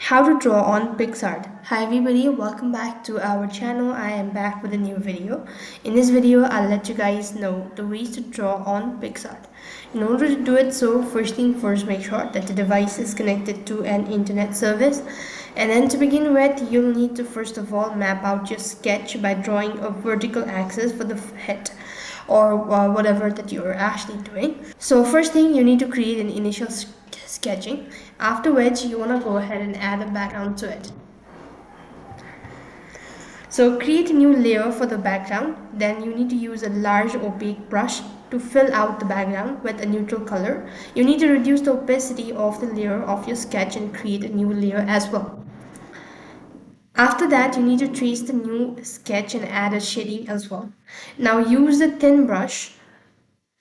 How to draw on Picsart. Hi everybody, welcome back to our channel. I am back with a new video. In this video, I'll let you guys know the ways to draw on Picsart. In order to do it so, first thing first, make sure that the device is connected to an internet service. And then to begin with, you'll need to first of all map out your sketch by drawing a vertical axis for the head or whatever that you're actually doing. So first thing, you need to create an initial sketching, after which you want to go ahead and add a background to it. So create a new layer for the background, then you need to use a large opaque brush to fill out the background with a neutral color. You need to reduce the opacity of the layer of your sketch and create a new layer as well. After that, you need to trace the new sketch and add a shading as well. Now use the thin brush,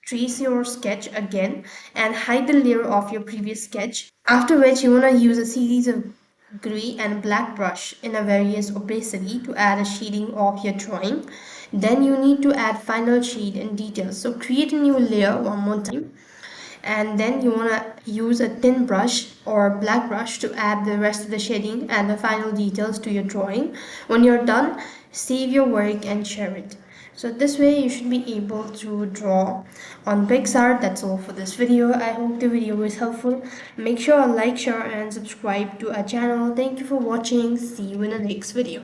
trace your sketch again and hide the layer of your previous sketch. After which you want to use a series of gray and black brush in a various opacity to add a shading of your drawing. Then you need to add final shade and details. So create a new layer one more time, and then you want to use a thin brush or black brush to add the rest of the shading and the final details to your drawing. When you're done, save your work and share it. So this way you should be able to draw on Picsart. That's all for this video. I hope the video was helpful. Make sure to like, share and subscribe to our channel. Thank you for watching. See you in the next video.